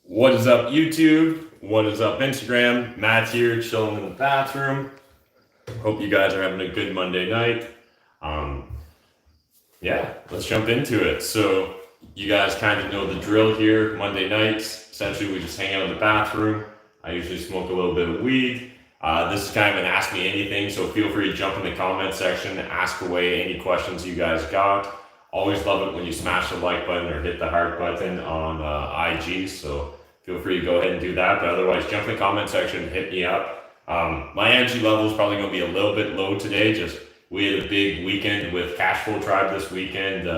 What is up, YouTube? What is up, Instagram? Matt's here, chilling in the bathroom. Hope you guys are having a good Monday night. Yeah, let's jump into it. So, you guys kind of know the drill here. Monday nights, essentially, we just hang out in the bathroom. I usually smoke a little bit of weed. This is kind of an Ask Me Anything, so feel free to jump in the comment section, ask away any questions you guys got. Always love it when you smash the like button or hit the heart button on IG, so feel free to go ahead and do that. But otherwise, jump in the comment section, hit me up. My energy level is probably going to be a little bit low today. Just we had a big weekend with Cashflow Tribe this weekend.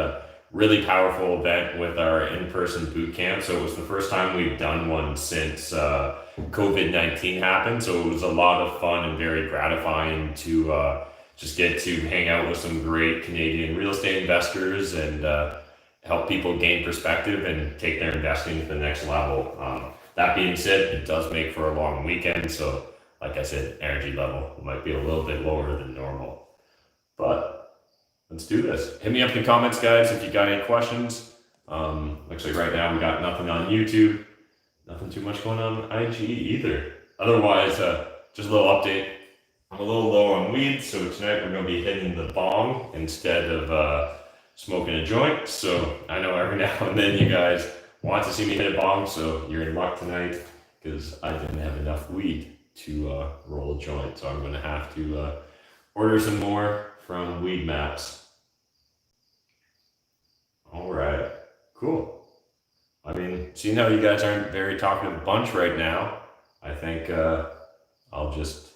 Really powerful event with our in-person boot camp. So it was the first time we've done one since COVID-19 happened. So it was a lot of fun and very gratifying to just get to hang out with some great Canadian real estate investors and help people gain perspective and take their investing to the next level. That being said, it does make for a long weekend. So like I said, energy level might be a little bit lower than normal. But let's do this. Hit me up in the comments, guys, if you got any questions. Looks like right now we got nothing on YouTube. Nothing too much going on IG either. Otherwise, just a little update. I'm a little low on weed, so tonight we're going to be hitting the bong instead of smoking a joint. So I know every now and then you guys want to see me hit a bong, so you're in luck tonight because I didn't have enough weed to roll a joint. So I'm going to have to order some more from Weed Maps. All right, cool. I mean, seeing how you guys aren't very talkative bunch right now, I think I'll just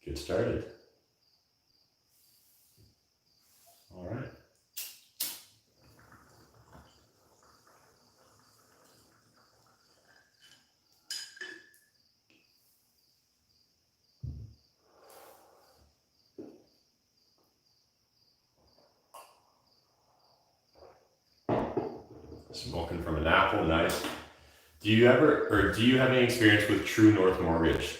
get started. All right. Smoking from an apple, nice. Do you have any experience with True North Mortgage?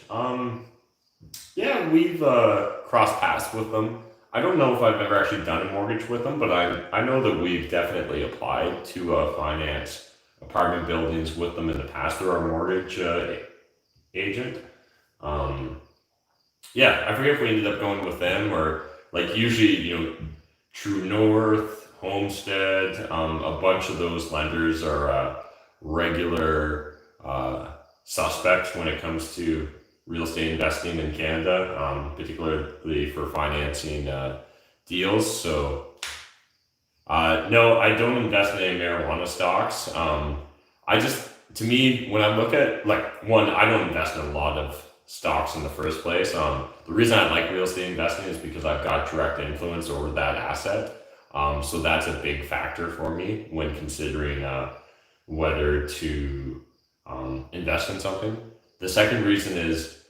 Yeah, we've crossed paths with them. I don't know if I've ever actually done a mortgage with them, but I know that we've definitely applied to finance apartment buildings with them in the past through our mortgage agent. Yeah, I forget if we ended up going with them or like usually, True North, Homestead, a bunch of those lenders are regular suspects when it comes to real estate investing in Canada, particularly for financing deals. So, no, I don't invest in any marijuana stocks. To me, when I look at I don't invest in a lot of stocks in the first place. The reason I like real estate investing is because I've got direct influence over that asset. So that's a big factor for me when considering whether to invest in something. The second reason is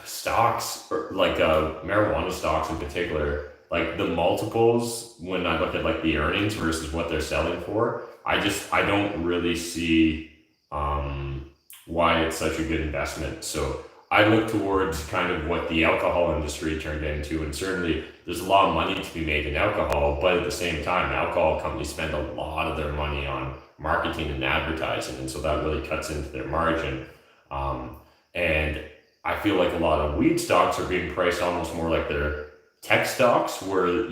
stocks, marijuana stocks in particular, like the multiples when I look at like the earnings versus what they're selling for, I don't really see why it's such a good investment. So I look towards kind of what the alcohol industry turned into, and certainly there's a lot of money to be made in alcohol, but at the same time, alcohol companies spend a lot of their money on marketing and advertising, and so that really cuts into their margin. And I feel like a lot of weed stocks are being priced almost more like their tech stocks, where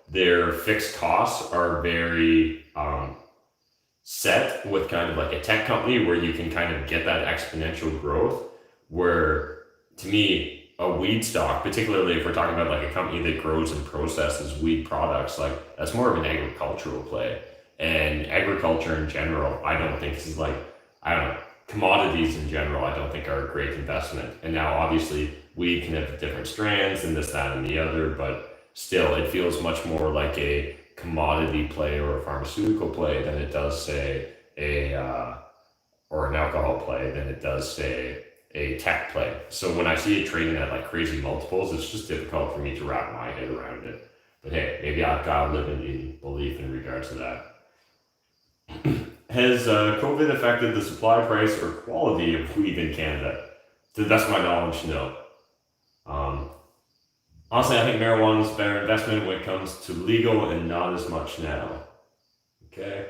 their fixed costs are very set with kind of like a tech company where you can kind of get that exponential growth. Where to me, a weed stock, particularly if we're talking about like a company that grows and processes weed products, like that's more of an agricultural play. And agriculture in general, I don't think is commodities in general, I don't think are a great investment. And now obviously weed can have different strands and this, that, and the other, but still it feels much more like a commodity play or a pharmaceutical play than it does say or an alcohol play than it does say a tech play. So when I see it trading at like crazy multiples, it's just difficult for me to wrap my head around it. But hey, maybe I've got a limiting belief in regards to that. Has COVID affected the supply, price, or quality of weed in Canada? To the best of my knowledge, no. Honestly, I think marijuana is a better investment when it comes to legal and not as much now. Okay.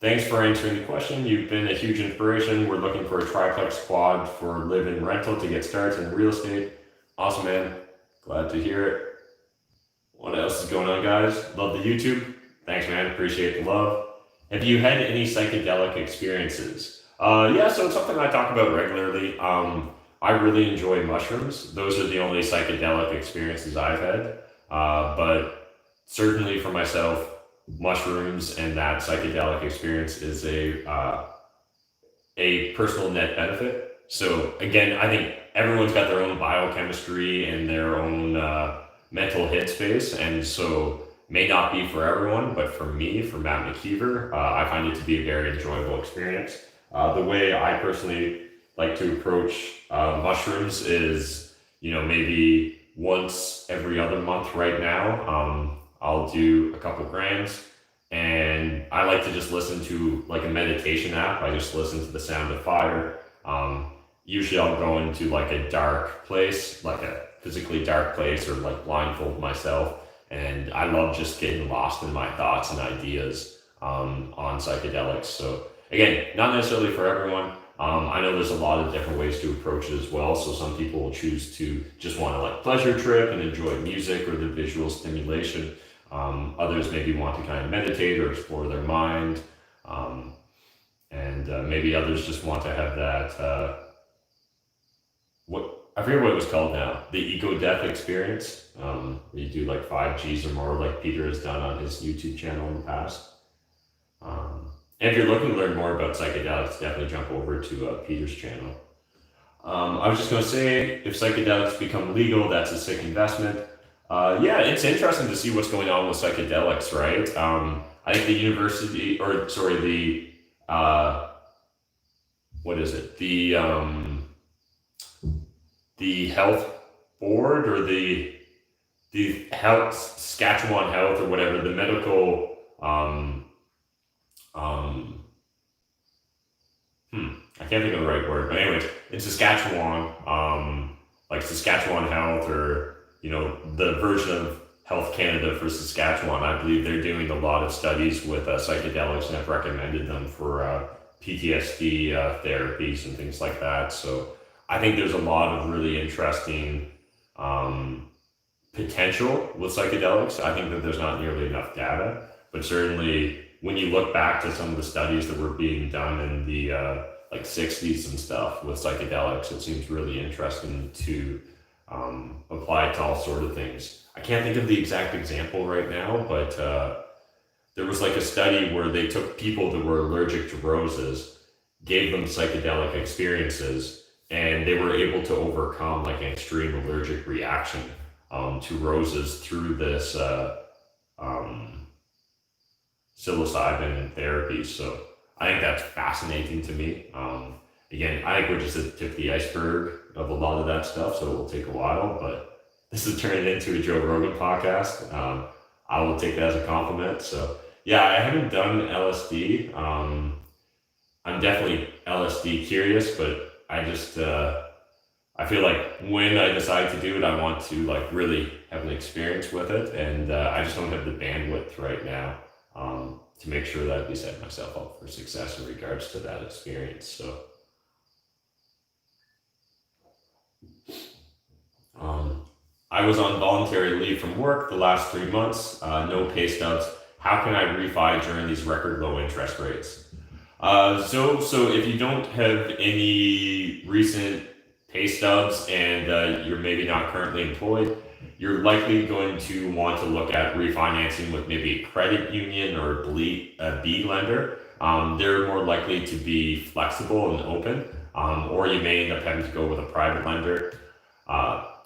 Thanks for answering the question. You've been a huge inspiration. We're looking for a triplex quad for live-in rental to get started in real estate. Awesome, man. Glad to hear it. What else is going on, guys? Love the YouTube. Thanks, man. Appreciate the love. Have you had any psychedelic experiences? Yeah, so it's something I talk about regularly. I really enjoy mushrooms. Those are the only psychedelic experiences I've had. But certainly for myself, mushrooms and that psychedelic experience is a personal net benefit. So again, I think everyone's got their own biochemistry and their own mental headspace, and so may not be for everyone, but for me, for Matt McKeever, I find it to be a very enjoyable experience. The way I personally like to approach mushrooms is, maybe once every other month right now. I'll do a couple grams, and I like to just listen to like a meditation app. I just listen to the sound of fire. Usually I'll go into like a dark place, like a physically dark place, or like blindfold myself. And I love just getting lost in my thoughts and ideas on psychedelics. So again, not necessarily for everyone. I know there's a lot of different ways to approach it as well. So some people will choose to just want to like pleasure trip and enjoy music or the visual stimulation. Others maybe want to kind of meditate or explore their mind. And maybe others just want to have that, I forget what it was called now, the ego death experience. Where you do like 5 Gs or more, like Peter has done on his YouTube channel in the past. And if you're looking to learn more about psychedelics, definitely jump over to Peter's channel. I was just going to say, if psychedelics become legal, that's a sick investment. Yeah, it's interesting to see what's going on with psychedelics, right? I think the health board, or the health, Saskatchewan Health or whatever, the medical, I can't think of the right word, but anyways, in Saskatchewan, like Saskatchewan Health, or, the version of Health Canada for Saskatchewan, I believe they're doing a lot of studies with psychedelics and have recommended them for PTSD therapies and things like that. So I think there's a lot of really interesting potential with psychedelics. I think that there's not nearly enough data, but certainly when you look back to some of the studies that were being done in the like 60s and stuff with psychedelics, it seems really interesting to apply it to all sort of things. I can't think of the exact example right now, but there was like a study where they took people that were allergic to roses, gave them psychedelic experiences, and they were able to overcome like an extreme allergic reaction to roses through this psilocybin therapy. So I think that's fascinating to me. Again, I think we're just at the tip of the iceberg of a lot of that stuff, so it will take a while, but this is turning into a Joe Rogan podcast. I will take that as a compliment. So yeah, I haven't done LSD. I'm definitely LSD curious, but I just, I feel like when I decide to do it, I want to like really have an experience with it. And I just don't have the bandwidth right now to make sure that we set myself up for success in regards to that experience. So I was on voluntary leave from work the last 3 months, no pay stubs. How can I refi during these record low interest rates? So if you don't have any recent pay stubs and you're maybe not currently employed, you're likely going to want to look at refinancing with maybe a credit union or a B lender. They're more likely to be flexible and open, or you may end up having to go with a private lender.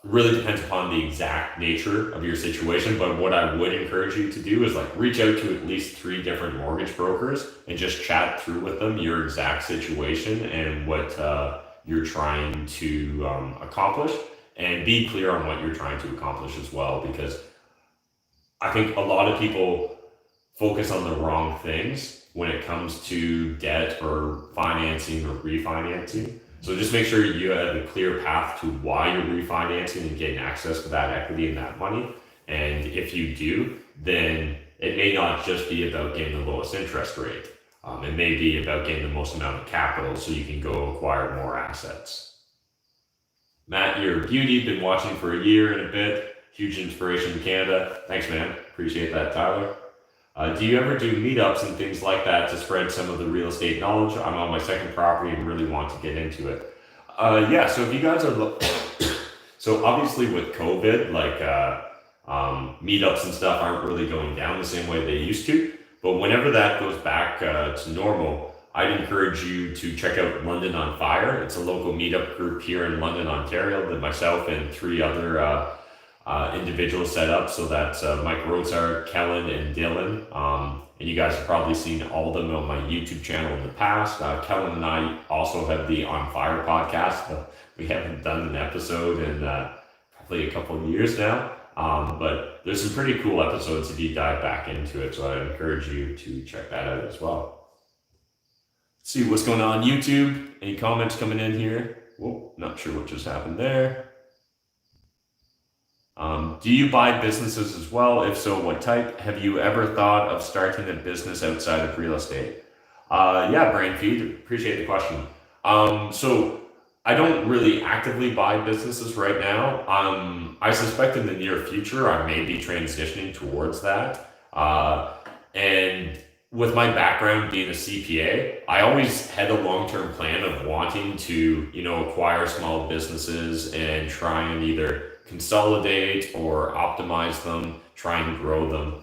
Really depends upon the exact nature of your situation, but what I would encourage you to do is like reach out to at least 3 different mortgage brokers and just chat through with them your exact situation and what you're trying to accomplish, and be clear on what you're trying to accomplish as well, because I think a lot of people focus on the wrong things when it comes to debt or financing or refinancing. So just make sure you have a clear path to why you're refinancing and getting access to that equity and that money. And if you do, then it may not just be about getting the lowest interest rate. It may be about getting the most amount of capital so you can go acquire more assets. Matt, you're a beauty, been watching for a year and a bit. Huge inspiration in Canada. Thanks, man. Appreciate that, Tyler. Do you ever do meetups and things like that to spread some of the real estate knowledge? I'm on my second property and really want to get into it. Yeah, so if you guys are, so obviously with COVID, like meetups and stuff aren't really going down the same way they used to. But whenever that goes back to normal, I'd encourage you to check out London on Fire. It's a local meetup group here in London, Ontario, that myself and 3 other individuals set up. So that's Mike Rosar, Kellen, and Dylan. And you guys have probably seen all of them on my YouTube channel in the past. Kellen and I also have the On Fire podcast, but we haven't done an episode in probably a couple of years now. But there's some pretty cool episodes if you dive back into it. So I encourage you to check that out as well. Let's see what's going on YouTube. Any comments coming in here? Whoa, not sure what just happened there. Do you buy businesses as well? If so, what type? Have you ever thought of starting a business outside of real estate? Yeah, Brain Feed, appreciate the question. So I don't really actively buy businesses right now. I suspect in the near future, I may be transitioning towards that. And with my background being a CPA, I always had a long-term plan of wanting to, acquire small businesses and try and either consolidate or optimize them, try and grow them.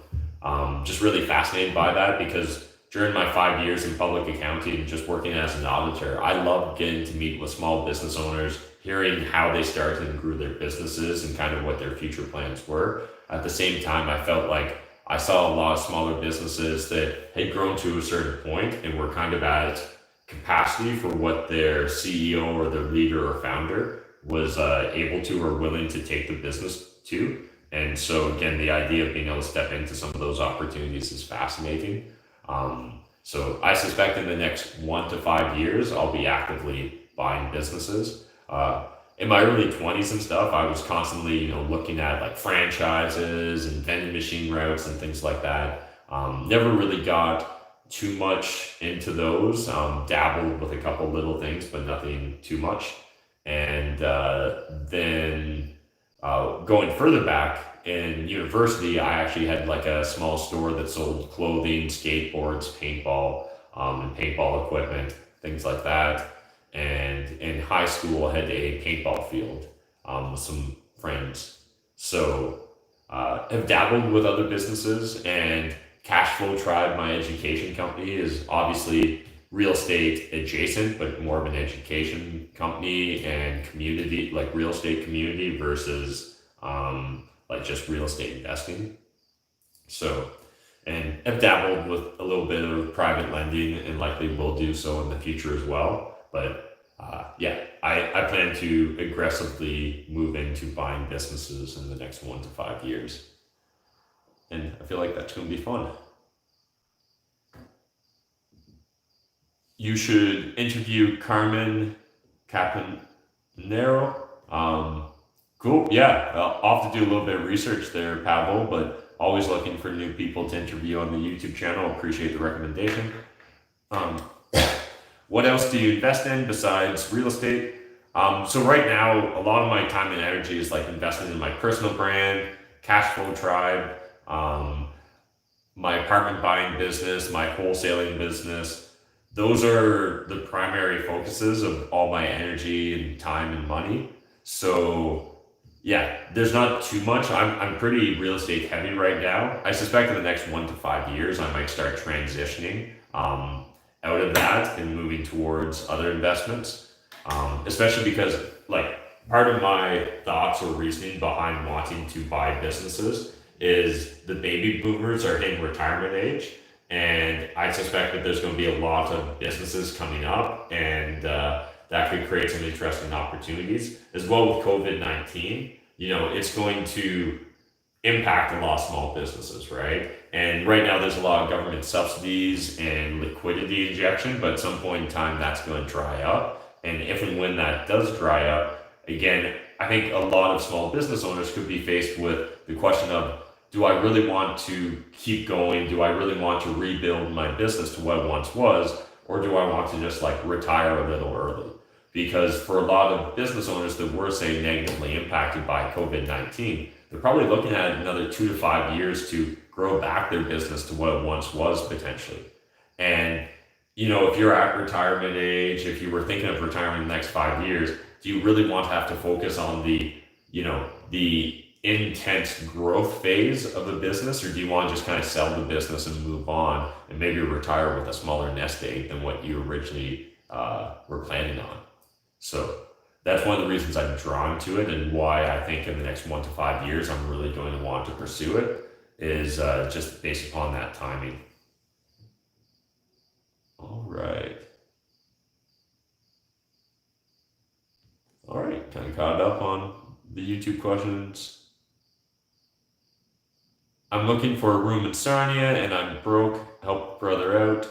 Just really fascinated by that because during my 5 years in public accounting, just working as an auditor, I loved getting to meet with small business owners, hearing how they started and grew their businesses and kind of what their future plans were. At the same time, I felt like I saw a lot of smaller businesses that had grown to a certain point and were kind of at capacity for what their CEO or their leader or founder was able to or willing to take the business to. And so again, the idea of being able to step into some of those opportunities is fascinating. So I suspect in the next 1 to 5 years, I'll be actively buying businesses. In my early 20s and stuff, I was constantly, looking at like franchises and vending machine routes and things like that. Never really got too much into those. Dabbled with a couple little things, but nothing too much. And then going further back in university, I actually had like a small store that sold clothing, skateboards, paintball, and paintball equipment, things like that. And in high school, I had a paintball field with some friends. So have dabbled with other businesses, and Cashflow Tribe, my education company, is obviously real estate adjacent, but more of an education company and community, like real estate community versus like just real estate investing. So, and I've dabbled with a little bit of private lending and likely will do so in the future as well. But yeah, I plan to aggressively move into buying businesses in the next 1 to 5 years. And I feel like that's going to be fun. You should interview Carmen Caponero. Cool. Yeah, I'll have to do a little bit of research there, Pavel, but always looking for new people to interview on the YouTube channel. Appreciate the recommendation. What else do you invest in besides real estate? So right now, a lot of my time and energy is like investing in my personal brand, Cashflow Tribe, my apartment buying business, my wholesaling business. Those are the primary focuses of all my energy and time and money. So yeah, there's not too much. I'm pretty real estate heavy right now. I suspect in the next 1 to 5 years, I might start transitioning out of that and moving towards other investments. Especially because like part of my thoughts or reasoning behind wanting to buy businesses is the baby boomers are hitting retirement age. And I suspect that there's going to be a lot of businesses coming up, and that could create some interesting opportunities. As well with COVID-19, it's going to impact a lot of small businesses, right? And right now there's a lot of government subsidies and liquidity injection, but at some point in time that's going to dry up. And if and when that does dry up, again, I think a lot of small business owners could be faced with the question of, do I really want to keep going? Do I really want to rebuild my business to what it once was? Or do I want to just like retire a little early? Because for a lot of business owners that were, say, negatively impacted by COVID-19, they're probably looking at another 2 to 5 years to grow back their business to what it once was potentially. And, if you're at retirement age, if you were thinking of retiring in the next 5 years, do you really want to have to focus on the intense growth phase of the business, or do you want to just kind of sell the business and move on and maybe retire with a smaller nest egg than what you originally were planning on? So that's one of the reasons I'm drawn to it, and why I think in the next 1 to 5 years I'm really going to want to pursue it is just based upon that timing. All right, kind of caught up on the YouTube questions. I'm looking for a room in Sarnia and I'm broke. Help brother out.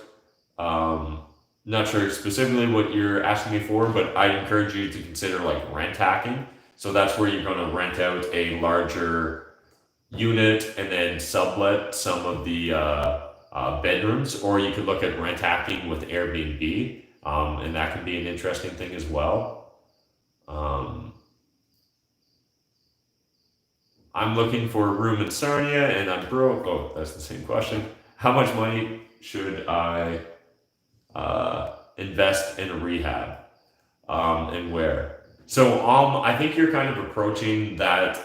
Not sure specifically what you're asking me for, but I encourage you to consider like rent hacking. So that's where you're going to rent out a larger unit and then sublet some of the bedrooms, or you could look at rent hacking with Airbnb, and that can be an interesting thing as well. I'm looking for a room in Sarnia and I'm broke. Oh, that's the same question. How much money should I invest in a rehab, and where? So I think you're kind of approaching that,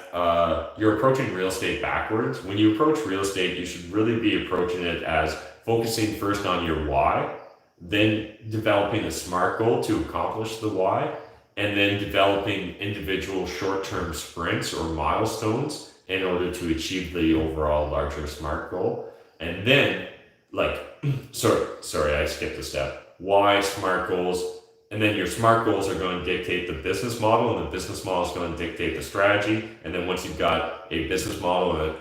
you're approaching real estate backwards. When you approach real estate, you should really be approaching it as focusing first on your why, then developing a SMART goal to accomplish the why, and then developing individual short-term sprints or milestones in order to achieve the overall larger SMART goal. And then, sorry, I skipped a step. Why, SMART goals, and then your SMART goals are going to dictate the business model, and the business model is going to dictate the strategy. And then once you've got a business model and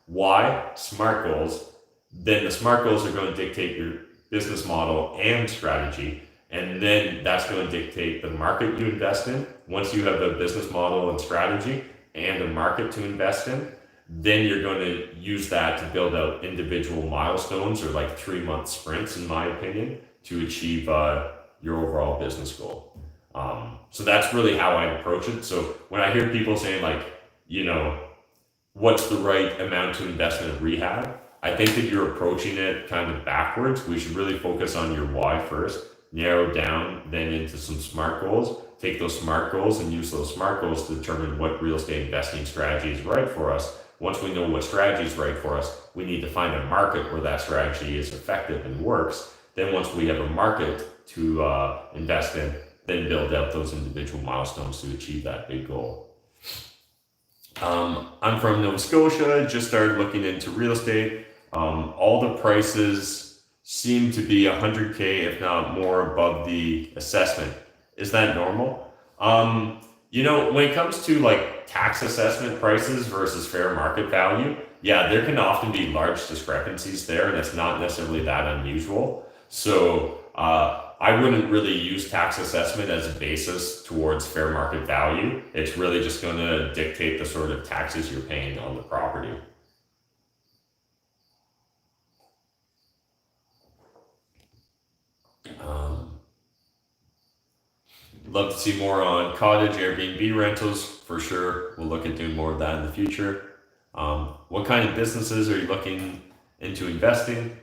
why, SMART goals, then the SMART goals are going to dictate your business model and strategy. And then that's going to dictate the market you invest in. Once you have a business model and strategy and a market to invest in, then you're going to use that to build out individual milestones, or like 3-month sprints, in my opinion, to achieve your overall business goal. So that's really how I approach it. So when I hear people saying what's the right amount to invest in a rehab, I think that you're approaching it kind of backwards. We should really focus on your why first, narrow down then into some SMART goals, take those SMART goals and use those SMART goals to determine what real estate investing strategy is right for us. Once we know what strategy is right for us, we need to find a market where that strategy is effective and works. Then once we have a market to invest in, then build out those individual milestones to achieve that big goal. I'm from Nova Scotia, just started looking into real estate. All the prices seem to be 100K, if not more, above the assessment. Is that normal? When it comes to like tax assessment prices versus fair market value, yeah, there can often be large discrepancies there, and it's not necessarily that unusual. So I wouldn't really use tax assessment as a basis towards fair market value. It's really just going to dictate the sort of taxes you're paying on the property. Love to see more on cottage Airbnb rentals for sure. We'll look at doing more of that in the future. What kind of businesses are you looking into investing?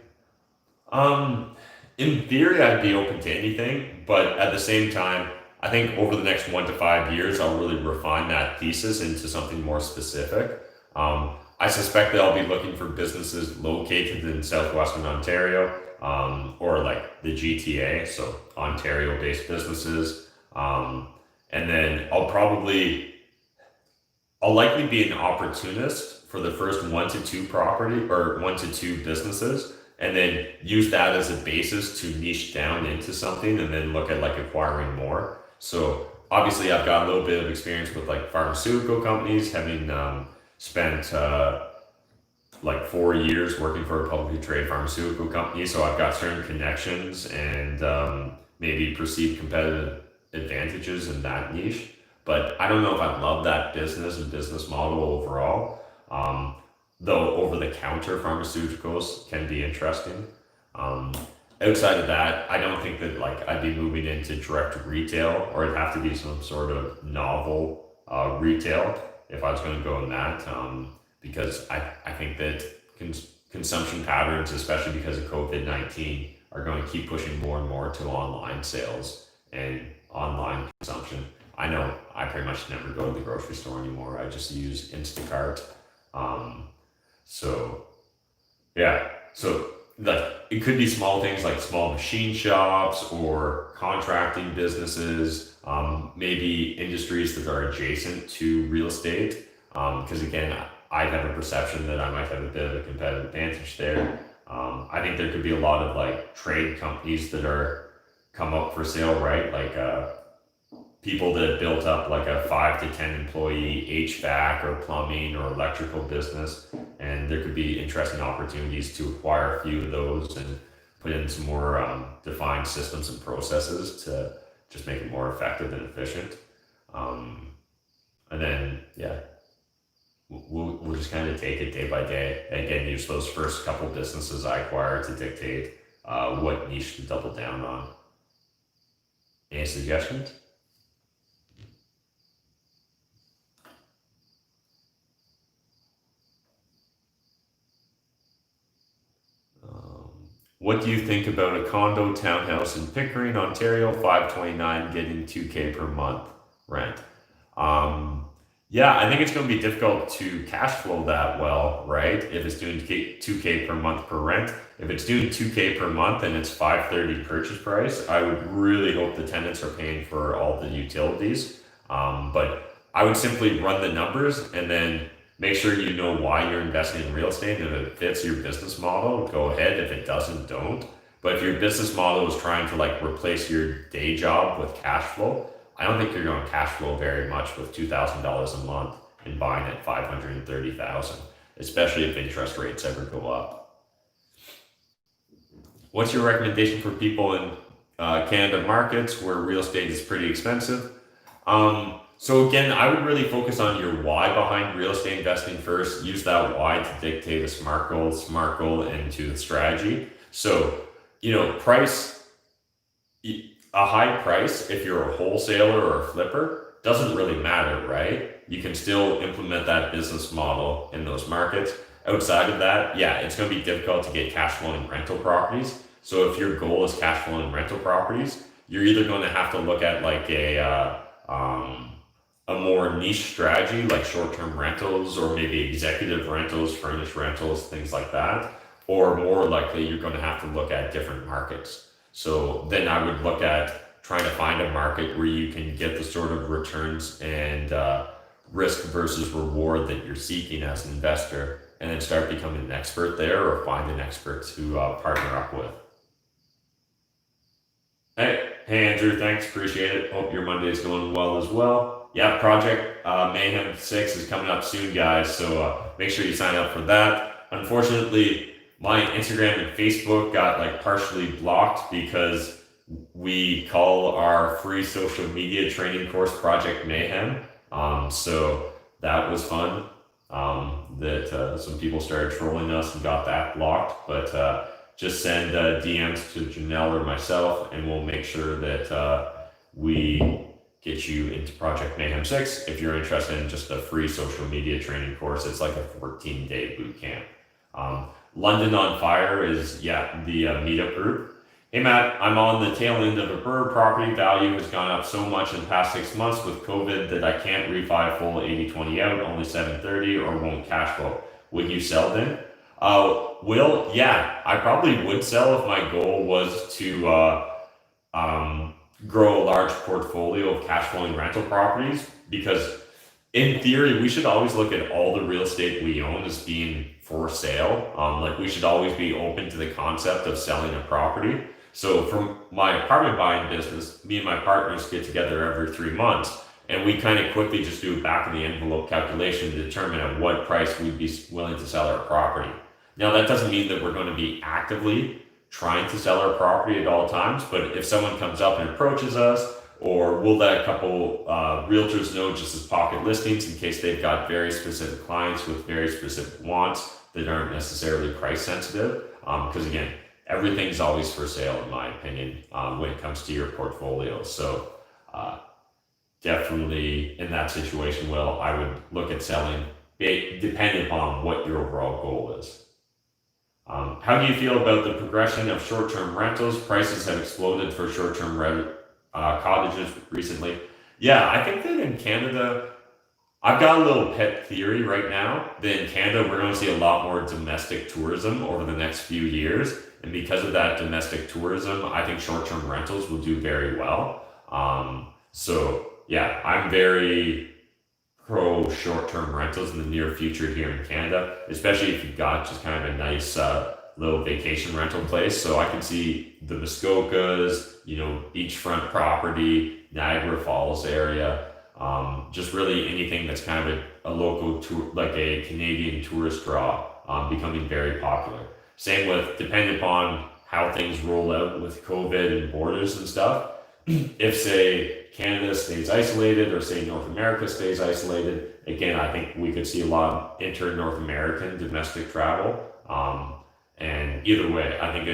In theory, I'd be open to anything, but at the same time, I think over the next 1 to 5 years, I'll really refine that thesis into something more specific. I suspect that I'll be looking for businesses located in Southwestern Ontario, or like the GTA, so Ontario-based businesses. And then I'll likely be an opportunist for the first 1 to 2 1 to 2 businesses, and then use that as a basis to niche down into something and then look at like acquiring more. So obviously I've got a little bit of experience with like pharmaceutical companies, having spent like 4 years working for a publicly traded pharmaceutical company. So I've got certain connections and maybe perceived competitive advantages in that niche. but I don't know if I love that business and business model overall. Um, though over-the-counter pharmaceuticals can be interesting. Um, Outside of that, I don't think that like I'd be moving into direct retail, or it'd have to be some sort of novel retail if I was going to go in that. Because I think that consumption patterns, especially because of COVID-19, are going to keep pushing more and more to online sales and online consumption. I know I pretty much never go to the grocery store anymore. I just use Instacart. Um, so yeah, so like it could be small things like small machine shops or contracting businesses, maybe industries that are adjacent to real estate. Because again, I have a perception that I might have a bit of a competitive advantage there. I think there could be a lot of like trade companies that are come up for sale, right? Like people that have built up like a 5 to 10 employee HVAC or plumbing or electrical business, and there could be interesting opportunities to acquire a few of those and put in some more defined systems and processes to just make it more effective and efficient. Um, and then yeah, we'll just kind of take it day by day. And again, use those first couple businesses I acquire to dictate what niche to double down on. Any suggestions? What do you think about a condo townhouse in Pickering, Ontario, 529, getting 2K per month rent? Um, yeah, I think it's going to be difficult to cash flow that well, right? If it's doing 2K per month per rent. If it's doing 2K per month and it's 530 purchase price, I would really hope the tenants are paying for all the utilities. But I would simply run the numbers and then make sure you know why you're investing in real estate. And if it fits your business model, go ahead. If it doesn't, don't. But if your business model is trying to like replace your day job with cash flow, I don't think you're going to cash flow very much with $2,000 a month and buying at 530,000, especially if interest rates ever go up. What's your recommendation for people in Canada markets where real estate is pretty expensive? So again, I would really focus on your why behind real estate investing first. Use that why to dictate a smart goal into the strategy. So, price, a high price, if you're a wholesaler or a flipper, doesn't really matter, right? You can still implement that business model in those markets. Outside of that, yeah, it's going to be difficult to get cash flowing rental properties. So if your goal is cash flowing rental properties, you're either going to have to look at like a more niche strategy like short-term rentals or maybe executive rentals, furnished rentals, things like that. Or more likely, you're going to have to look at different markets. So then I would look at trying to find a market where you can get the sort of returns and risk versus reward that you're seeking as an investor, and then start becoming an expert there or find an expert to partner up with. Hey Andrew, thanks, appreciate it. Hope your Monday is going well as well. Yeah, Project Mayhem 6 is coming up soon, guys, so make sure you sign up for that. Unfortunately, my Instagram and Facebook got like partially blocked because we call our free social media training course Project Mayhem. So that was fun. That some people started trolling us and got that blocked, but just send DMs to Janelle or myself, and we'll make sure that we get you into Project Mayhem 6 if you're interested in just a free social media training course. It's like a 14-day boot camp. London on Fire is, the meetup group. Hey Matt, I'm on the tail end of a bird. Property value has gone up so much in the past 6 months with COVID that I can't refi full 80/20 out, only 730, or won't cash flow. Would you sell then? Will, yeah, I probably would sell if my goal was to grow a large portfolio of cash flowing rental properties, because in theory, we should always look at all the real estate we own as being for sale. Like we should always be open to the concept of selling a property. So from my apartment buying business, me and my partners get together every 3 months, and we kind of quickly just do a back of the envelope calculation to determine at what price we'd be willing to sell our property. Now that doesn't mean that we're going to be actively trying to sell our property at all times, but if someone comes up and approaches us, Or we'll let a couple realtors know just as pocket listings in case they've got very specific clients with very specific wants that aren't necessarily price sensitive. Because again, everything's always for sale in my opinion when it comes to your portfolio. So definitely in that situation, Will, I would look at selling depending upon what your overall goal is. How do you feel about the progression of short-term rentals? Prices have exploded for short-term cottages recently. Yeah, I think that in Canada, I've got a little pet theory right now that in Canada, we're going to see a lot more domestic tourism over the next few years. And because of that domestic tourism, I think short-term rentals will do very well. So yeah, I'm very pro short-term rentals in the near future here in Canada, especially if you've got just kind of a nice little vacation rental place. So I can see the Muskokas, beachfront property, Niagara Falls area, just really anything that's kind of a local tour, like a Canadian tourist draw, becoming very popular. Same with, depending upon how things roll out with COVID and borders and stuff. If say Canada stays isolated or say North America stays isolated, again, I think we could see a lot of inter-North American domestic travel. And either way, I think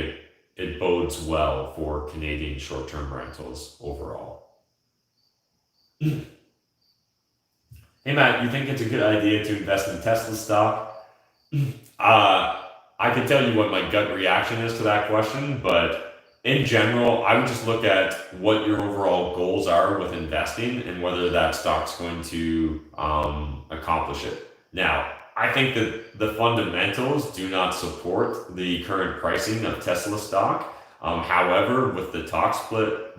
it bodes well for Canadian short-term rentals overall. Hey Matt, you think it's a good idea to invest in Tesla stock? I can tell you what my gut reaction is to that question, but in general, I would just look at what your overall goals are with investing and whether that stock's going to accomplish it. Now, I think that the fundamentals do not support the current pricing of Tesla stock. However, with the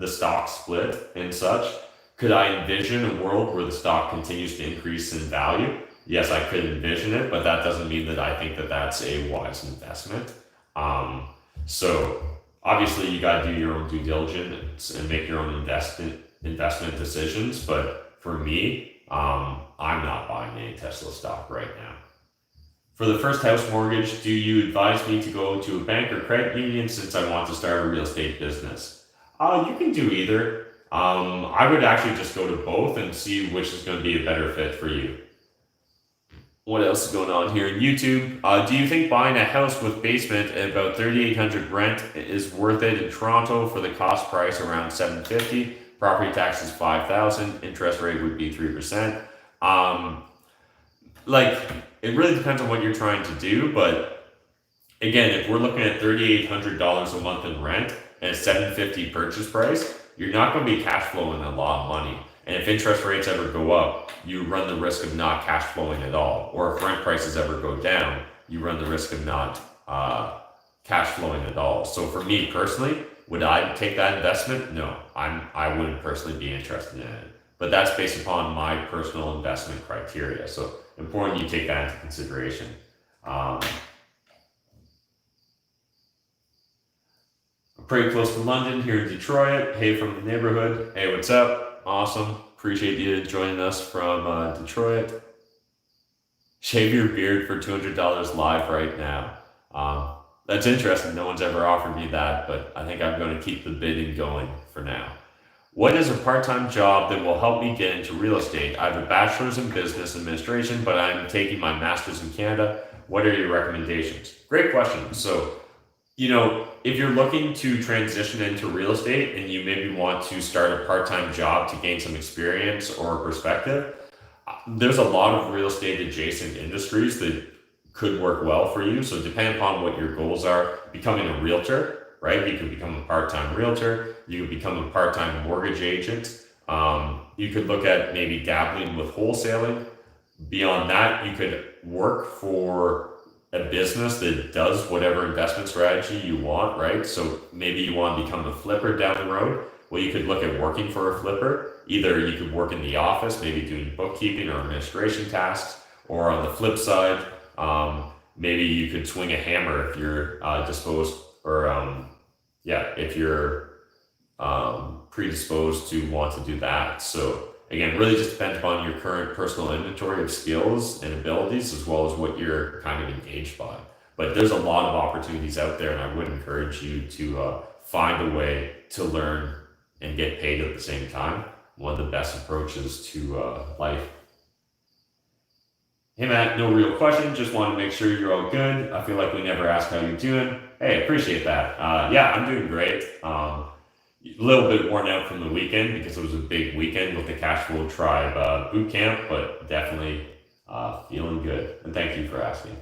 stock split and such, could I envision a world where the stock continues to increase in value? Yes, I could envision it, but that doesn't mean that I think that that's a wise investment. So obviously you got to do your own due diligence and make your own investment decisions. But for me, I'm not buying any Tesla stock right now. For the first house mortgage, do you advise me to go to a bank or credit union since I want to start a real estate business? You can do either. I would actually just go to both and see which is going to be a better fit for you. What else is going on here in YouTube? Do you think buying a house with basement at about $3,800 rent is worth it in Toronto for the cost price around $750? Property taxes $5,000. Interest rate would be 3%. It really depends on what you're trying to do. But again, if we're looking at $3,800 a month in rent and a $750 purchase price, you're not going to be cash flowing a lot of money. And if interest rates ever go up, you run the risk of not cash flowing at all. Or if rent prices ever go down, you run the risk of not cash flowing at all. So for me personally, would I take that investment? No, I wouldn't personally be interested in it. But that's based upon my personal investment criteria. So important you take that into consideration. Pretty close to London, here in Detroit. Hey from the neighborhood. Hey, what's up? Awesome. Appreciate you joining us from Detroit. Shave your beard for $200 live right now. That's interesting. No one's ever offered me that, but I think I'm going to keep the bidding going for now. What is a part-time job that will help me get into real estate? I have a bachelor's in business administration, but I'm taking my master's in Canada. What are your recommendations? Great question. So, if you're looking to transition into real estate and you maybe want to start a part-time job to gain some experience or perspective, there's a lot of real estate adjacent industries that could work well for you. So depending upon what your goals are, becoming a realtor, right? You could become a part-time realtor. You could become a part-time mortgage agent. You could look at maybe dabbling with wholesaling. Beyond that, you could work for a business that does whatever investment strategy you want, right? So maybe you want to become a flipper down the road. Well, you could look at working for a flipper. Either you could work in the office, maybe doing bookkeeping or administration tasks, or on the flip side, maybe you could swing a hammer if you're disposed, or if you're predisposed to want to do that. So again, really just depends upon your current personal inventory of skills and abilities, as well as what you're kind of engaged by. But there's a lot of opportunities out there, and I would encourage you to find a way to learn and get paid at the same time. One of the best approaches to life. Hey Matt, no real question. Just want to make sure you're all good. I feel like we never ask how you're doing. Hey, appreciate that. Yeah, I'm doing great. A little bit worn out from the weekend because it was a big weekend with the Cashflow Tribe boot camp, but definitely feeling good. And thank you for asking.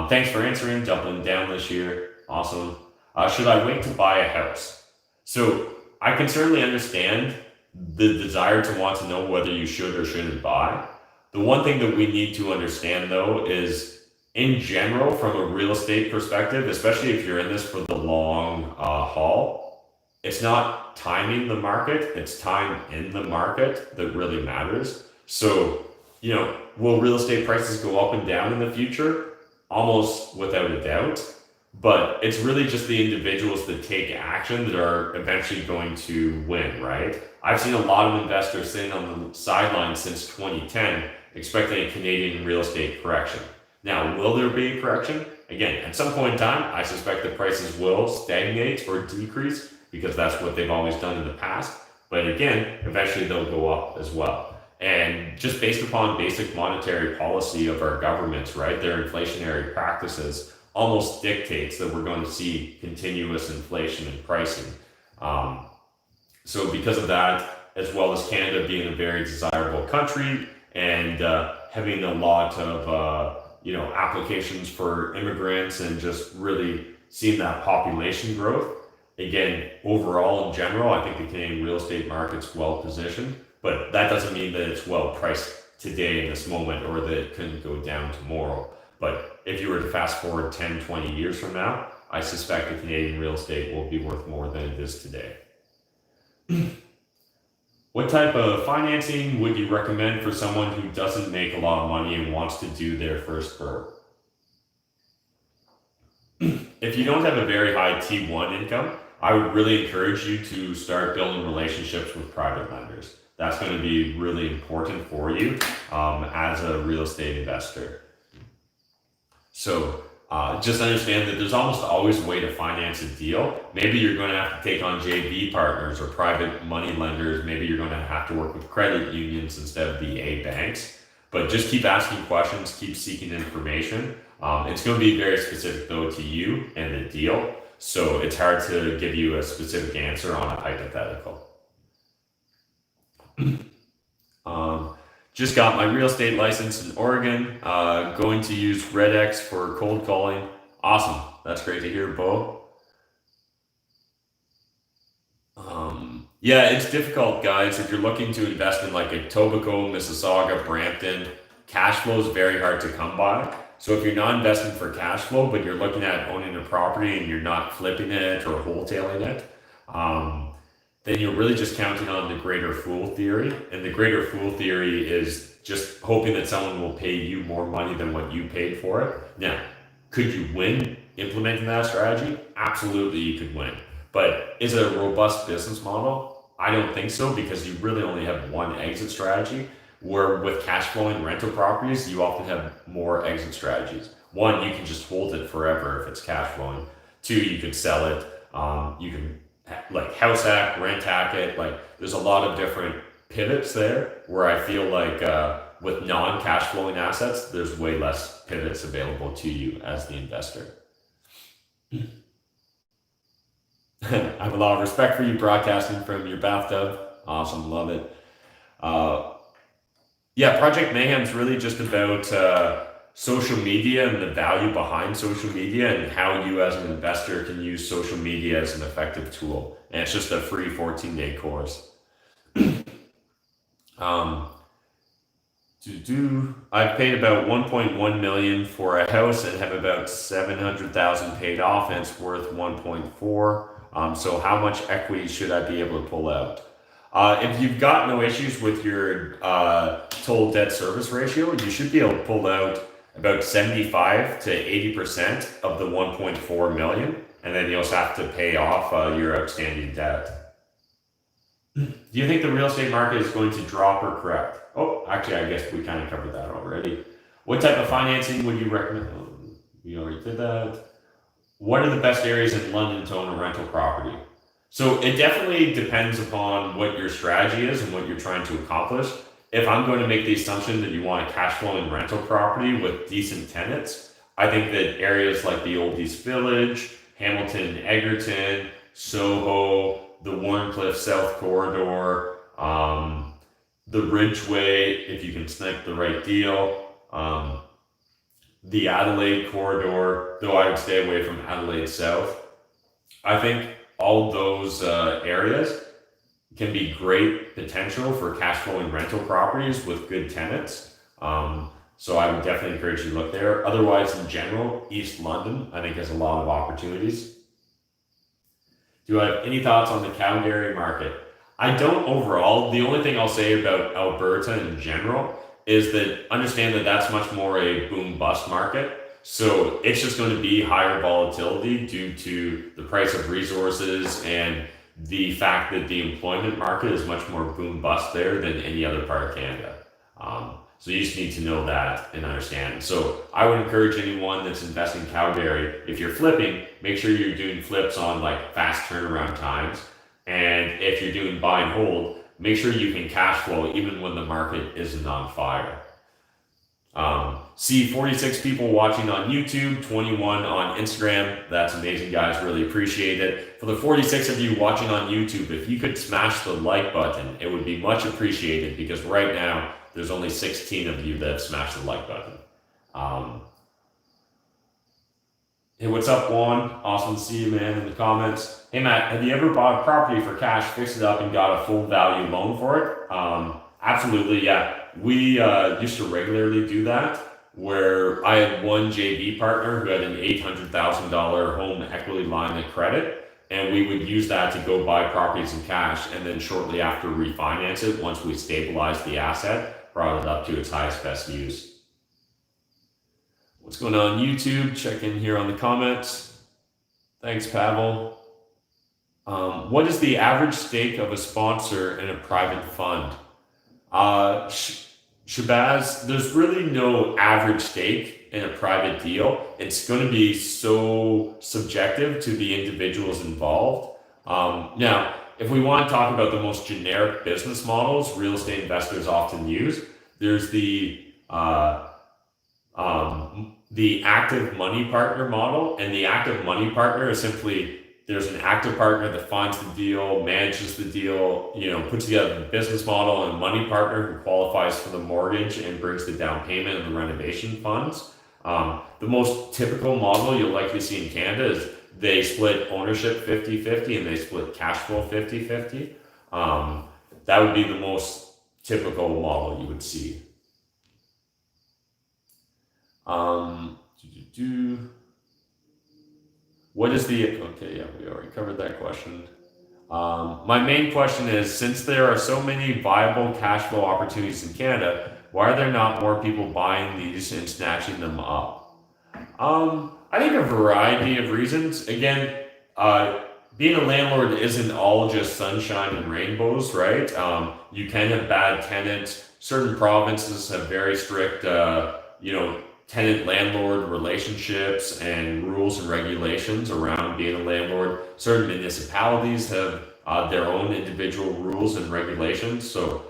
Thanks for answering. Doubling down this year. Awesome. Should I wait to buy a house? So I can certainly understand the desire to want to know whether you should or shouldn't buy. The one thing that we need to understand though is, in general, from a real estate perspective, especially if you're in this for the long haul, it's not timing the market, it's time in the market that really matters. So, will real estate prices go up and down in the future? Almost without a doubt. But it's really just the individuals that take action that are eventually going to win, right? I've seen a lot of investors sitting on the sidelines since 2010 expecting a Canadian real estate correction. Now, will there be a correction? Again, at some point in time, I suspect the prices will stagnate or decrease because that's what they've always done in the past. But again, eventually they'll go up as well. And just based upon basic monetary policy of our governments, right, their inflationary practices almost dictates that we're going to see continuous inflation in pricing. So because of that, as well as Canada being a very desirable country and having a lot of applications for immigrants and just really seeing that population growth, again, overall in general, I think the Canadian real estate market's well positioned, but that doesn't mean that it's well priced today in this moment or that it couldn't go down tomorrow. But if you were to fast forward 10, 20 years from now, I suspect the Canadian real estate will be worth more than it is today. What type of financing would you recommend for someone who doesn't make a lot of money and wants to do their first burr? If you don't have a very high T1 income, I would really encourage you to start building relationships with private lenders. That's going to be really important for you as a real estate investor. So just understand that there's almost always a way to finance a deal. Maybe you're going to have to take on JV partners or private money lenders. Maybe you're going to have to work with credit unions instead of the A banks. But just keep asking questions, keep seeking information. It's going to be very specific though to you and the deal. So it's hard to give you a specific answer on a hypothetical. Just got my real estate license in Oregon, going to use RedX for cold calling. Awesome. That's great to hear, Bo. Yeah, it's difficult, guys. If you're looking to invest in like a Etobicoke, Mississauga, Brampton, cash flow is very hard to come by. So if you're not investing for cash flow, but you're looking at owning a property and you're not flipping it or wholesaling it, then you're really just counting on the greater fool theory. And the greater fool theory is just hoping that someone will pay you more money than what you paid for it. Now, could you win implementing that strategy? Absolutely, you could win. But is it a robust business model? I don't think so, because you really only have one exit strategy, where with cash flowing rental properties, you often have more exit strategies. One, you can just hold it forever if it's cash flowing. Two, you can sell it. You can like house hack, rent hack it. Like there's a lot of different pivots there where I feel like with non-cash flowing assets, there's way less pivots available to you as the investor. I have a lot of respect for you broadcasting from your bathtub. Awesome, love it. Yeah, Project Mayhem is really just about social media and the value behind social media and how you as an investor can use social media as an effective tool. And it's just a free 14-day course. I've paid about 1.1 million for a house and have about 700,000 paid off, and it's worth 1.4. So how much equity should I be able to pull out? If you've got no issues with your total debt service ratio, you should be able to pull out about 75 to 80% of the 1.4 million, and then you also have to pay off your outstanding debt. Do you think the real estate market is going to drop or correct? Oh, actually, I guess we kind of covered that already. What type of financing would you recommend? Oh, we already did that. What are the best areas in London to own a rental property? So it definitely depends upon what your strategy is and what you're trying to accomplish. If I'm going to make the assumption that you want a cash flowing rental property with decent tenants, I think that areas like the Old East Village, Hamilton, Egerton, Soho, the Warncliffe South Corridor, the Ridgeway, if you can snipe the right deal, the Adelaide corridor, though I would stay away from Adelaide South. I think all those areas can be great potential for cash flowing rental properties with good tenants. So I would definitely encourage you to look there. Otherwise, in general, East London, I think, has a lot of opportunities. Do I have any thoughts on the Calgary market? I don't overall. The only thing I'll say about Alberta in general is that understand that that's much more a boom bust market. So it's just going to be higher volatility due to the price of resources and the fact that the employment market is much more boom bust there than any other part of Canada. So you just need to know that and understand. So I would encourage anyone that's investing in Calgary, if you're flipping, make sure you're doing flips on like fast turnaround times. And if you're doing buy and hold, make sure you can cash flow even when the market isn't on fire. See 46 people watching on YouTube, 21 on Instagram. That's amazing, guys. Really appreciate it. For the 46 of you watching on YouTube, if you could smash the like button, it would be much appreciated because right now there's only 16 of you that have smashed the like button. Hey, what's up, Juan? Awesome to see you, man, in the comments. Hey, Matt, have you ever bought a property for cash, fixed it up, and got a full value loan for it? Absolutely, yeah. We used to regularly do that, where I had one JV partner who had an $800,000 home equity line of credit, and we would use that to go buy properties in cash, and then shortly after refinance it once we stabilized the asset, brought it up to its highest best use. What's going on YouTube? Check in here on the comments. Thanks, Pavel. What is the average stake of a sponsor in a private fund? Shabazz, there's really no average stake in a private deal. It's going to be so subjective to the individuals involved. Now, if we want to talk about the most generic business models real estate investors often use, there's the active money partner model, and the active money partner is simply there's an active partner that finds the deal, manages the deal, puts together the business model, and a money partner who qualifies for the mortgage and brings the down payment and the renovation funds. The most typical model you'll likely see in Canada is they split ownership 50-50 and they split cash flow 50-50. That would be the most typical model you would see. What is okay, yeah, we already covered that question. My main question is, since there are so many viable cash flow opportunities in Canada, why are there not more people buying these and snatching them up? I think a variety of reasons. Again, being a landlord isn't all just sunshine and rainbows, right? You can have bad tenants. Certain provinces have very strict, tenant-landlord relationships and rules and regulations around being a landlord. Certain municipalities have their own individual rules and regulations. So,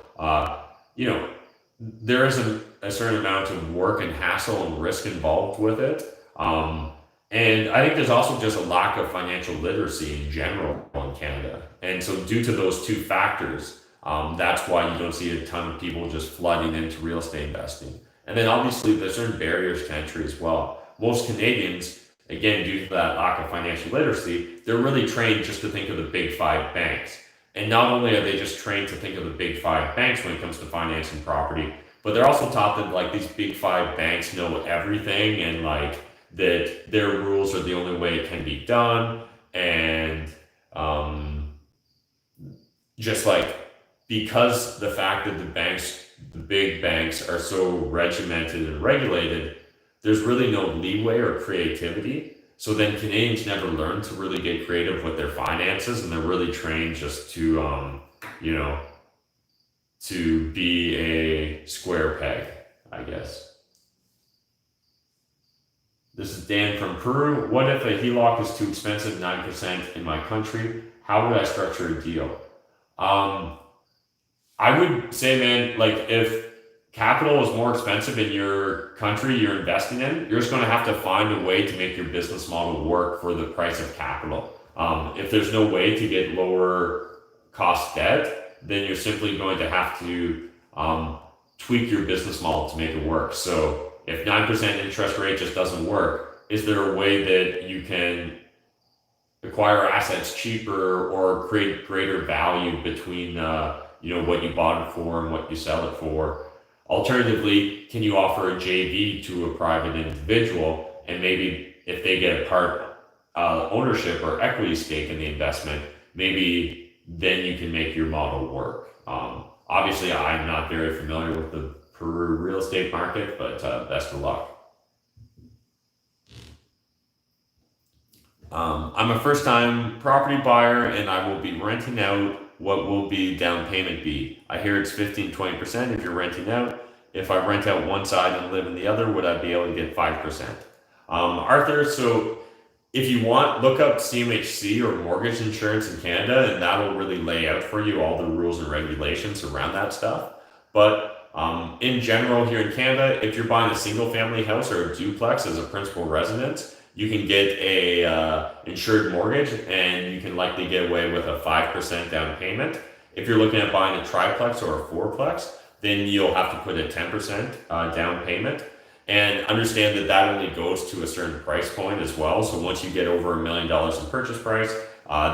there is a certain amount of work and hassle and risk involved with it. And I think there's also just a lack of financial literacy in general in Canada. And so due to those two factors, that's why you don't see a ton of people just flooding into real estate investing. And then obviously there's certain barriers to entry as well. Most Canadians, again, due to that lack of financial literacy, they're really trained just to think of the big five banks. And not only are they just trained to think of the big five banks when it comes to financing property, but they're also taught that like these big five banks know everything and like that their rules are the only way it can be done. And just like because the fact that the big banks are so regimented and regulated, there's really no leeway or creativity. So then Canadians never learn to really get creative with their finances, and they're really trained just to, to be a square peg, I guess. This is Dan from Peru. What if a HELOC is too expensive, 9% in my country? how would I structure a deal? Um, I would say, man, like if capital is more expensive in your country you're investing in, you're just going to have to find a way to make your business model work for the price of capital. If there's no way to get lower cost debt, then you're simply going to have to tweak your business model to make it work. So if 9% interest rate just doesn't work, is there a way that you can acquire assets cheaper or create greater value between what you bought it for and what you sell it for? Alternatively, can you offer a JV to a private individual, and maybe if they get a part ownership or equity stake in the investment, maybe then you can make your model work. Obviously, I'm not very familiar with the Peru real estate market, but best of luck. I'm a first time property buyer and I will be renting out. What will be down payment be? I hear it's 15-20% if you're renting out. If I rent out one side and live in the other, would I be able to get 5%? Arthur, so if you want, look up CMHC or mortgage insurance in Canada, and that'll really lay out for you all the rules and regulations around that stuff. But in general, here in Canada, if you're buying a single family house or a duplex as a principal residence, you can get a insured mortgage, and you can likely get away with a 5% down payment. If you're looking at buying a triplex or a fourplex, then you'll have to put a 10% down payment. And understand that that only goes to a certain price point as well. So once you get over $1 million in purchase price,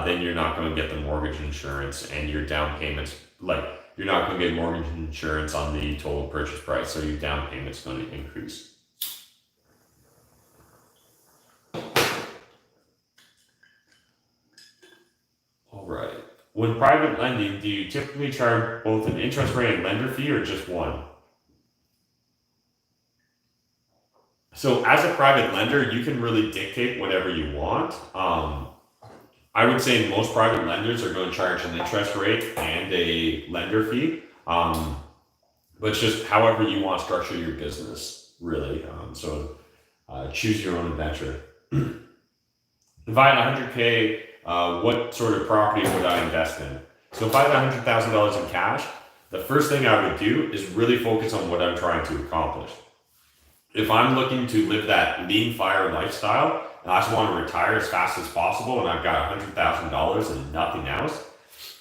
then you're not going to get the mortgage insurance, and your down payments, like you're not going to get mortgage insurance on the total purchase price. So your down payment's going to increase. All right. When private lending, do you typically charge both an interest rate and lender fee, or just one? So as a private lender, you can really dictate whatever you want. I would say most private lenders are going to charge an interest rate and a lender fee. But it's just however you want to structure your business, really. Choose your own adventure. If I had 100K, what sort of property would I invest in? So if I had $100,000 in cash, the first thing I would do is really focus on what I'm trying to accomplish. If I'm looking to live that lean fire lifestyle and I just want to retire as fast as possible and I've got $100,000 and nothing else,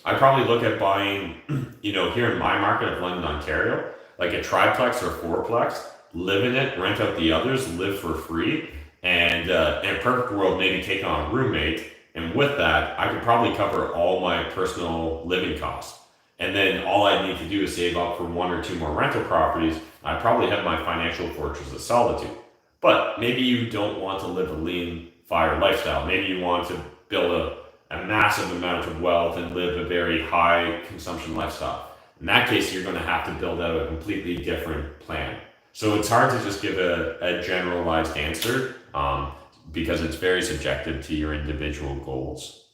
I probably look at buying, here in my market of London, Ontario, like a triplex or fourplex, live in it, rent out the others, live for free, and in a perfect world, maybe take on a roommate. And with that, I could probably cover all my personal living costs. And then all I need to do is save up for one or two more rental properties. I probably have my financial fortress of solitude. But maybe you don't want to live a lean fire lifestyle. Maybe you want to build a massive amount of wealth and live a very high consumption lifestyle. In that case, you're going to have to build out a completely different plan. So it's hard to just give a generalized answer because it's very subjective to your individual goals.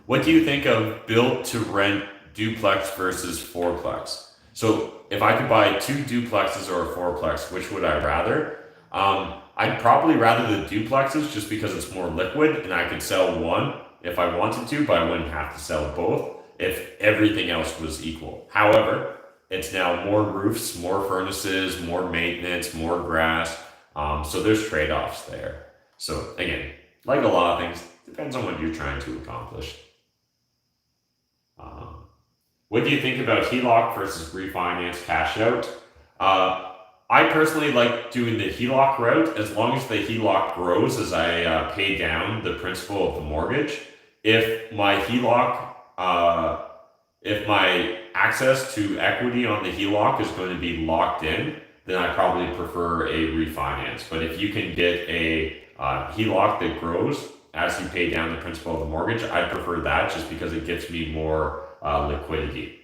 What do you think of built to rent duplex versus fourplex? So if I could buy two duplexes or a fourplex, which would I rather? I'd probably rather the duplexes just because it's more liquid and I could sell one if I wanted to, but I wouldn't have to sell both if everything else was equal. However, it's now more roofs, more furnaces, more maintenance, more grass. So there's trade-offs there. So again, like a lot of things, depends on what you're trying to accomplish. What do you think about HELOC versus refinance cash out? I personally like doing the HELOC route as long as the HELOC grows as I pay down the principal of the mortgage. If my HELOC, if my access to equity on the HELOC is going to be locked in, then I probably prefer a refinance. But if you can get a HELOC that grows as you pay down the principal of the mortgage, I prefer that just because it gets me more liquidity.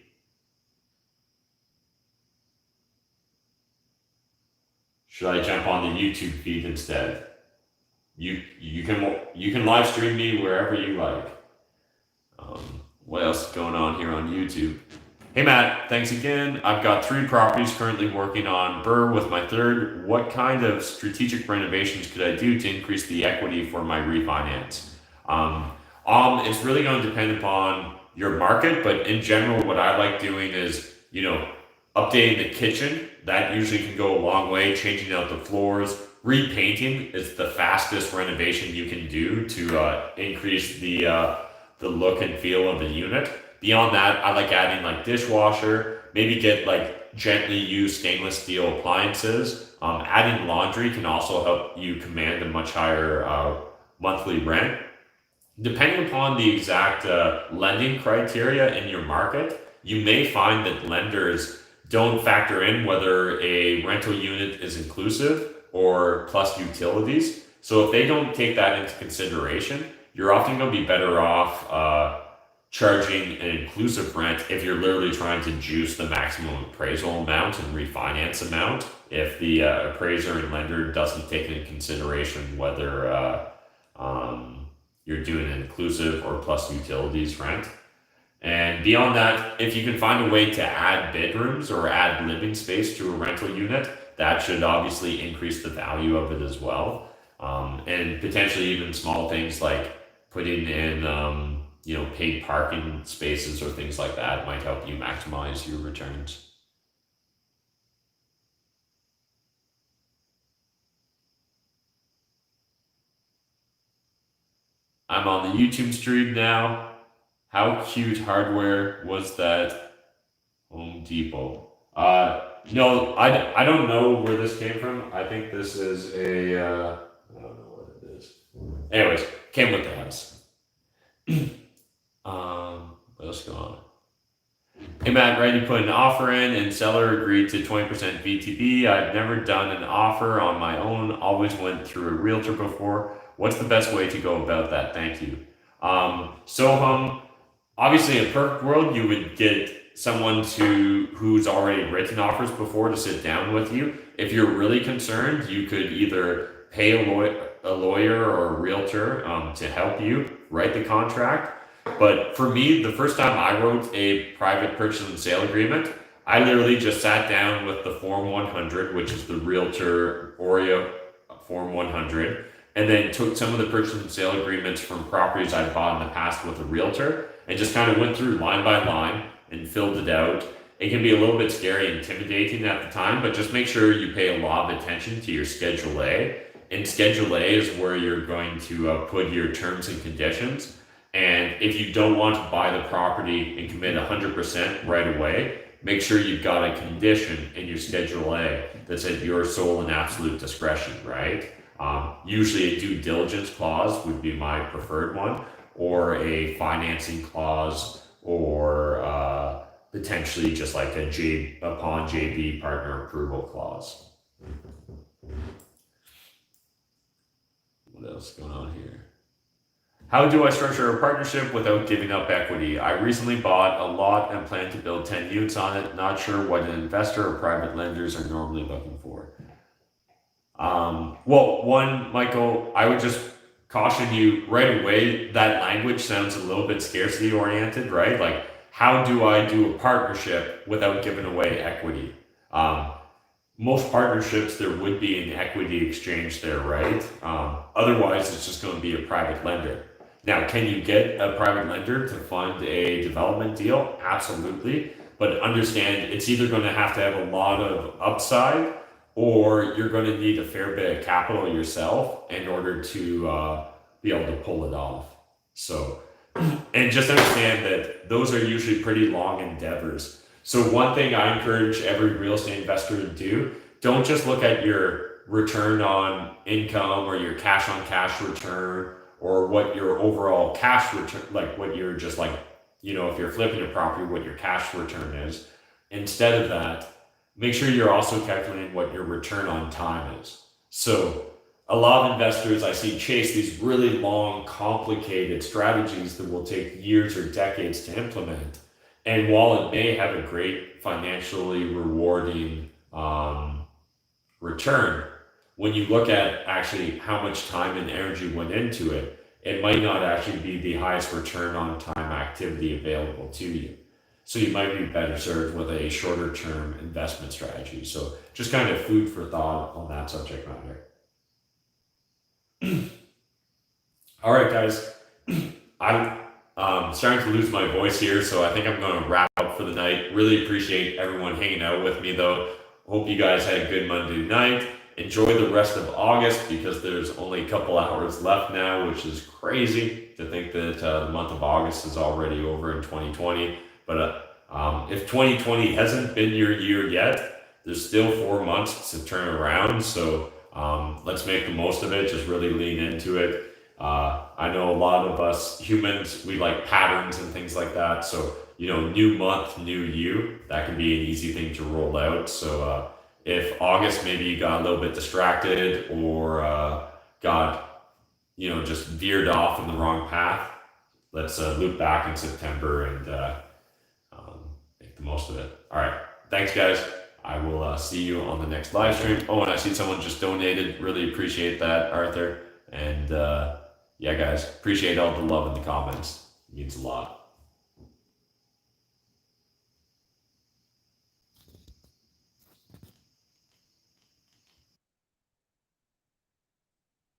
Should I jump on the YouTube feed instead? You can live stream me wherever you like. What else is going on here on YouTube? Hey Matt, thanks again. I've got 3 properties currently working on Burr with my third. What kind of strategic renovations could I do to increase the equity for my refinance? It's really going to depend upon your market, but in general, what I like doing is, updating the kitchen. That usually can go a long way. Changing out the floors, repainting is the fastest renovation you can do to increase the look and feel of the unit. Beyond that, I like adding like dishwasher, maybe get like gently used stainless steel appliances. Adding laundry can also help you command a much higher monthly rent. Depending upon the exact lending criteria in your market, you may find that lenders don't factor in whether a rental unit is inclusive or plus utilities. So if they don't take that into consideration, you're often going to be better off charging an inclusive rent if you're literally trying to juice the maximum appraisal amount and refinance amount. If the appraiser and lender doesn't take into consideration whether you're doing an inclusive or plus utilities rent. And beyond that, if you can find a way to add bedrooms or add living space to a rental unit, that should obviously increase the value of it as well. And potentially even small things like putting in, paid parking spaces or things like that might help you maximize your returns. I'm on the YouTube stream now. How cute hardware was that Home Depot? No, I don't know where this came from. I think this is I don't know what it is. Anyways, came with the house. What else going on? Hey Matt, ready to put an offer in and seller agreed to 20% VTB. I've never done an offer on my own, always went through a realtor before. What's the best way to go about that? Thank you. Obviously in a perfect world, you would get someone who's already written offers before to sit down with you. If you're really concerned, you could either pay a lawyer or a realtor to help you write the contract. But for me, the first time I wrote a private purchase and sale agreement, I literally just sat down with the Form 100, which is the realtor Oreo Form 100, and then took some of the purchase and sale agreements from properties I bought in the past with a realtor and just kind of went through line by line and filled it out. It can be a little bit scary and intimidating at the time, but just make sure you pay a lot of attention to your Schedule A. And Schedule A is where you're going to put your terms and conditions. And if you don't want to buy the property and commit 100% right away, make sure you've got a condition in your Schedule A that's at your sole and absolute discretion, right? Usually a due diligence clause would be my preferred one, or a financing clause, or potentially just like upon JV partner approval clause. What else is going on here? How do I structure a partnership without giving up equity? I recently bought a lot and plan to build 10 units on it. Not sure what an investor or private lenders are normally looking for. Well, one, Michael, I would just caution you right away, that language sounds a little bit scarcity oriented, right? Like, how do I do a partnership without giving away equity? Most partnerships, there would be an equity exchange there, right? Otherwise, it's just going to be a private lender. Now, can you get a private lender to fund a development deal? Absolutely. But understand, it's either going to have a lot of upside, or you're going to need a fair bit of capital yourself in order to be able to pull it off. So, and just understand that those are usually pretty long endeavors. So one thing I encourage every real estate investor to do, don't just look at your return on income or your cash on cash return or what your overall cash return, like what you're just like, if you're flipping a property, what your cash return is. Instead of that, make sure you're also calculating what your return on time is. So a lot of investors I see chase these really long, complicated strategies that will take years or decades to implement. And while it may have a great financially rewarding return, when you look at actually how much time and energy went into it, it might not actually be the highest return on time activity available to you. So you might be better served with a shorter term investment strategy. So just kind of food for thought on that subject matter. All right, guys. I'm starting to lose my voice here, so I think I'm going to wrap up for the night. Really appreciate everyone hanging out with me, though. Hope you guys had a good Monday night. Enjoy the rest of August because there's only a couple hours left now, which is crazy to think that the month of August is already over in 2020. But if 2020 hasn't been your year yet, there's still 4 months to turn around. So let's make the most of it. Just really lean into it. I know a lot of us humans, we like patterns and things like that. So, new month, new you, that can be an easy thing to roll out. So, if August, maybe you got a little bit distracted or got, just veered off in the wrong path, let's loop back in September and make the most of it. All right. Thanks, guys. I will see you on the next live stream. Oh, and I see someone just donated. Really appreciate that, Arthur. And yeah, guys, appreciate all the love in the comments. It means a lot.